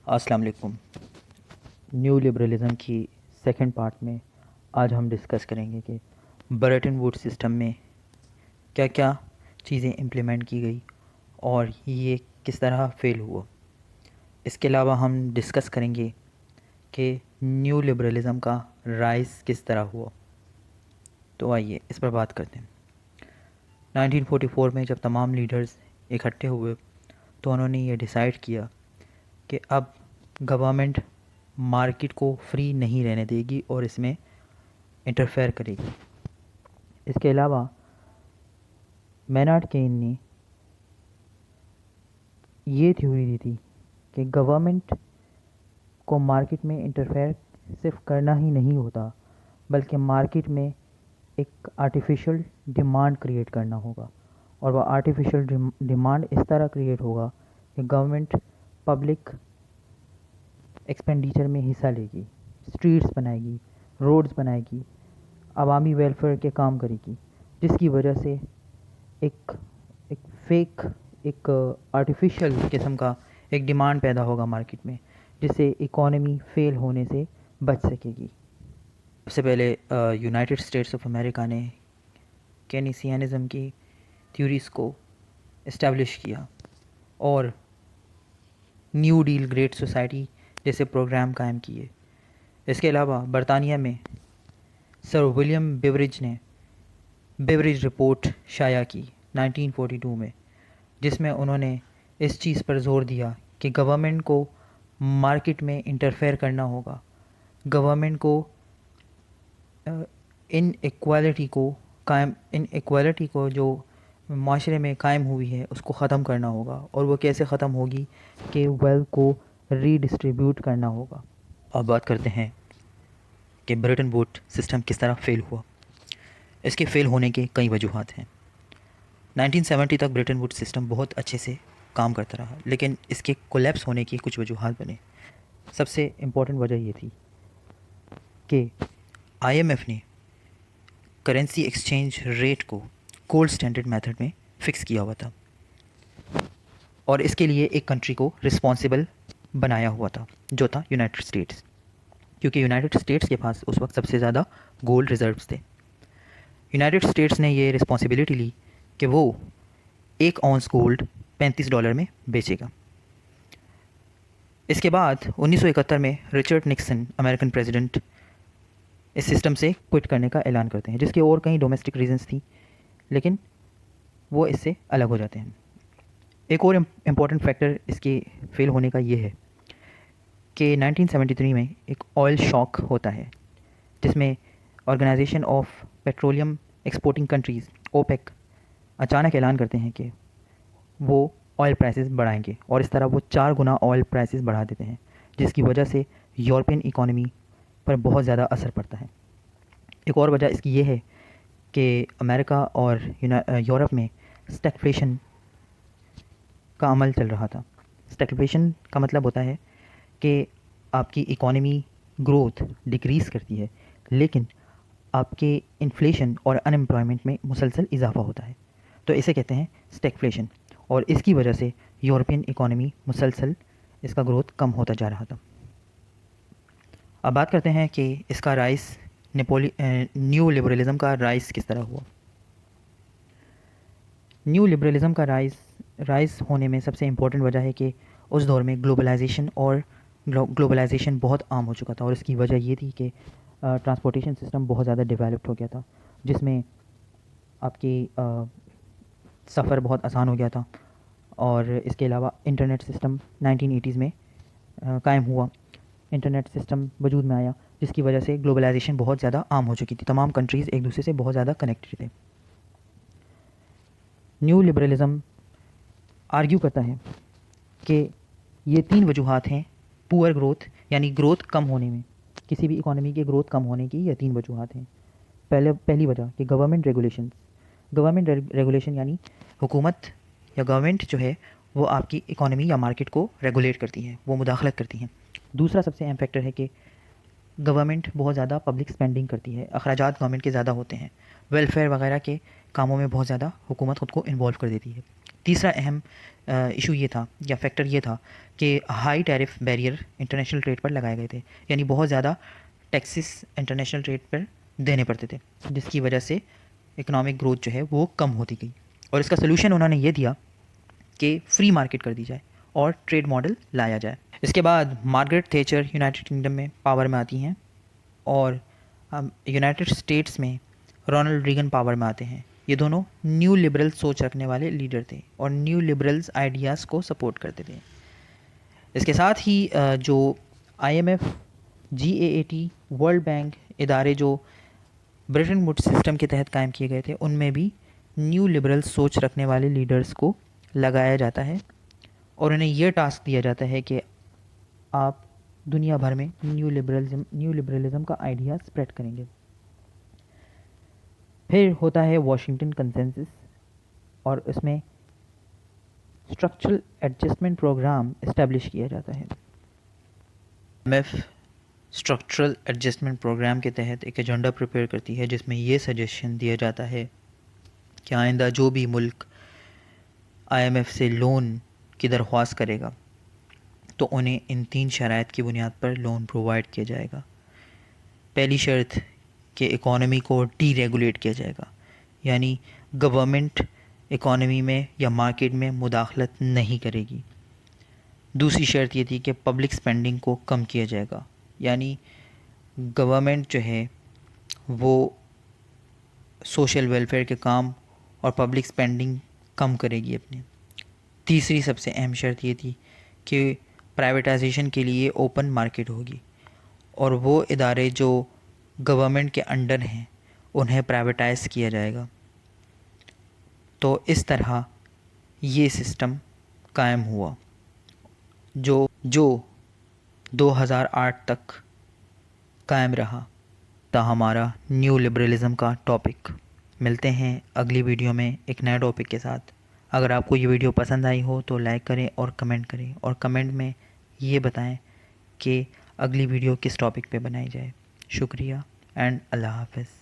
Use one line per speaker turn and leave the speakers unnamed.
السلام علیکم۔ Neo liberalism کی سیکنڈ پارٹ میں آج ہم ڈسکس کریں گے کہ برٹن ووڈ سسٹم میں کیا کیا چیزیں امپلیمنٹ کی گئی اور یہ کس طرح فیل ہوا۔ اس کے علاوہ ہم ڈسکس کریں گے کہ نیو لبرلزم کا رائز کس طرح ہوا۔ تو آئیے اس پر بات کرتے ہیں۔ 1944 میں جب تمام لیڈرز اکٹھے ہوئے تو انہوں نے یہ ڈیسائیڈ کیا کہ اب گورنمنٹ مارکیٹ کو فری نہیں رہنے دے گی اور اس میں انٹرفیئر کرے گی۔ اس کے علاوہ مینارڈ کین نے یہ تھیوری دی تھی کہ گورنمنٹ کو مارکیٹ میں انٹرفیئر صرف کرنا ہی نہیں ہوتا بلکہ مارکیٹ میں ایک آرٹیفیشل ڈیمانڈ کریٹ کرنا ہوگا، اور وہ آرٹیفیشل ڈیمانڈ اس طرح کریٹ ہوگا کہ گورنمنٹ پبلک ایکسپینڈیچر میں حصہ لے گی، اسٹریٹس بنائے گی، روڈز بنائے گی، عوامی ویلفیئر کے کام کرے گی، جس کی وجہ سے ایک فیک ایک آرٹیفیشل قسم کا ایک ڈیمانڈ پیدا ہوگا مارکیٹ میں، جس سے اکانومی فیل ہونے سے بچ سکے گی۔ سب سے پہلے یونائٹڈ اسٹیٹس آف امریکہ نے کینیسیانزم کی تھیوریز کو اسٹیبلش کیا اور نیو ڈیل گریٹ سوسائٹی جیسے پروگرام قائم کیے۔ اس کے علاوہ برطانیہ میں سر ولیم بیوریج نے بیوریج رپورٹ شائع کی 1942 میں، جس میں انہوں نے اس چیز پر زور دیا کہ گورنمنٹ کو مارکیٹ میں انٹرفیئر کرنا ہوگا، گورنمنٹ کو ان ایکوالٹی کو جو معاشرے میں قائم ہوئی ہے اس کو ختم کرنا ہوگا، اور وہ کیسے ختم ہوگی کہ ویلتھ کو ری ڈسٹریبیوٹ کرنا ہوگا۔ اب بات کرتے ہیں کہ برٹن ووڈ سسٹم کس طرح فیل ہوا۔ اس کے فیل ہونے کے کئی وجوہات ہیں۔ 1970 تک برٹن ووڈ سسٹم بہت اچھے سے کام کرتا رہا، لیکن اس کے کولیپس ہونے کی کچھ وجوہات بنے۔ سب سے امپورٹنٹ وجہ یہ تھی کہ آئی ایم ایف نے کرنسی ایکسچینج ریٹ کو گولڈ اسٹینڈرڈ میتھڈ میں فکس کیا ہوا تھا، اور اس کے لیے ایک کنٹری کو رسپانسیبل بنایا ہوا تھا جو تھا یونائٹڈ اسٹیٹس، کیونکہ یونائٹڈ اسٹیٹس کے پاس اس وقت سب سے زیادہ گولڈ ریزروز تھے۔ یونائٹڈ اسٹیٹس نے یہ رسپانسبلٹی لی کہ وہ 1 اونس گولڈ $35 میں بیچے گا۔ اس کے بعد 1971 میں رچرڈ نکسن امریکن پریزیڈنٹ اس سسٹم سے کوئٹ کرنے کا اعلان کرتے ہیں، جس کے اور کئی ڈومیسٹک ریزنس تھیں، لیکن وہ اس سے الگ ہو جاتے ہیں۔ ایک اور امپورٹنٹ فیکٹر اس کے فیل ہونے کا یہ ہے کہ 1973 میں ایک آئل شاک ہوتا ہے، جس میں organization of petroleum exporting countries OPEC اچانک اعلان کرتے ہیں کہ وہ آئل پرائسز بڑھائیں گے، اور اس طرح وہ 4 گنا آئل پرائسز بڑھا دیتے ہیں، جس کی وجہ سے یورپین اکانومی پر بہت زیادہ اثر پڑتا ہے۔ ایک اور وجہ اس کی یہ ہے کہ امریکہ اور یورپ میں اسٹیگفلیشن کا عمل چل رہا تھا۔ اسٹیگفلیشن کا مطلب ہوتا ہے کہ آپ کی اکانومی گروتھ ڈکریز کرتی ہے، لیکن آپ کے انفلیشن اور ان امپلائمنٹ میں مسلسل اضافہ ہوتا ہے، تو اسے کہتے ہیں اسٹیگفلیشن، اور اس کی وجہ سے یورپین اکانومی مسلسل اس کا گروتھ کم ہوتا جا رہا تھا۔ اب بات کرتے ہیں کہ اس کا رائز نیو لبرلزم کا رائز کس طرح ہوا۔ نیو لبرلزم کا رائز ہونے میں سب سے امپورٹنٹ وجہ ہے کہ اس دور میں گلوبلائزیشن بہت عام ہو چکا تھا، اور اس کی وجہ یہ تھی کہ ٹرانسپورٹیشن سسٹم بہت زیادہ ڈیولپڈ ہو گیا تھا، جس میں آپ کی سفر بہت آسان ہو گیا تھا، اور اس کے علاوہ انٹرنیٹ سسٹم 1980s میں قائم ہوا۔ انٹرنیٹ سسٹم وجود میں آیا، جس کی وجہ سے گلوبلائزیشن بہت زیادہ عام ہو چکی تھی، تمام کنٹریز ایک دوسرے سے بہت زیادہ کنیکٹڈ تھے۔ نیو لبرلزم آرگیو کرتا ہے کہ یہ 3 وجوہات ہیں پور گروتھ، یعنی گروتھ کم ہونے میں، کسی بھی اکانومی کے گروتھ کم ہونے کی یہ 3 وجوہات ہیں۔ پہلی وجہ کہ گورنمنٹ ریگولیشن یعنی حکومت یا گورنمنٹ جو ہے وہ آپ کی اکانومی یا مارکیٹ کو ریگولیٹ کرتی ہیں، وہ مداخلت کرتی ہیں۔ دوسرا سب سے اہم فیکٹر ہے کہ گورنمنٹ بہت زیادہ پبلک اسپینڈنگ کرتی ہے، اخراجات گورنمنٹ کے زیادہ ہوتے ہیں، ویلفیئر وغیرہ کے کاموں میں بہت زیادہ حکومت خود کو انوالو کر دیتی ہے۔ تیسرا اہم ایشو یہ تھا یا فیکٹر یہ تھا کہ high tariff barrier international trade پر لگائے گئے تھے، یعنی بہت زیادہ ٹیکسز انٹرنیشنل ٹریڈ پر دینے پڑتے تھے، جس کی وجہ سے اکنامک گروتھ جو ہے وہ کم ہوتی گئی. اور اس کا سلوشن انہوں نے یہ دیا کہ فری مارکیٹ کر دی جائے اور ٹریڈ ماڈل لایا جائے. اس کے بعد مارگریٹ تھیچر یونائٹڈ کنگڈم میں پاور میں آتی ہیں اور یونائٹڈ اسٹیٹس میں رونلڈ ریگن پاور میں آتے ہیں. یہ دونوں نیو لبرل سوچ رکھنے والے لیڈر تھے اور نیو لبرلز آئیڈیاز کو سپورٹ کرتے تھے. اس کے ساتھ ہی جو IMF، GAAP، ورلڈ بینک ادارے جو برٹن ووڈ سسٹم کے تحت قائم کیے گئے تھے، ان میں بھی نیو لبرل سوچ رکھنے والے لیڈرز کو لگایا جاتا ہے اور انہیں یہ ٹاسک دیا جاتا ہے کہ آپ دنیا بھر میں نیو لبرلزم کا آئیڈیا اسپریڈ کریں گے. پھر ہوتا ہے واشنگٹن کنسنسس اور اس میں اسٹرکچرل ایڈجسٹمنٹ پروگرام اسٹیبلش کیا جاتا ہے. IMF اسٹرکچرل ایڈجسٹمنٹ پروگرام کے تحت ایک ایجنڈا پریپیئر کرتی ہے جس میں یہ سجیشن دیا جاتا ہے کہ آئندہ جو بھی ملک IMF سے لون کی درخواست کرے گا تو انہیں ان 3 شرائط کی بنیاد پر لون پرووائڈ کیا جائے گا. پہلی شرط کہ اکانومی کو ڈی ریگولیٹ کیا جائے گا، یعنی گورنمنٹ اکانومی میں یا مارکیٹ میں مداخلت نہیں کرے گی. دوسری شرط یہ تھی کہ پبلک اسپینڈنگ کو کم کیا جائے گا، یعنی گورنمنٹ جو ہے وہ سوشل ویلفیئر کے کام اور پبلک اسپینڈنگ کم کرے گی اپنے. تیسری سب سے اہم شرط یہ تھی کہ پرائیویٹائزیشن کے لیے اوپن مارکیٹ ہوگی اور وہ ادارے جو گورنمنٹ کے انڈر ہیں انہیں پرائیویٹائز کیا جائے گا. تو اس طرح یہ سسٹم قائم ہوا جو 2008 تک قائم رہا تا ہمارا نیو لبرلزم کا ٹاپک. ملتے ہیں اگلی ویڈیو میں ایک نئے ٹاپک کے ساتھ. اگر آپ کو یہ ویڈیو پسند آئی ہو تو لائک کریں اور کمنٹ کریں، اور کمنٹ میں یہ بتائیں کہ اگلی ویڈیو کس ٹاپک پہ بنائی جائے. شکریہ اینڈ اللہ حافظ.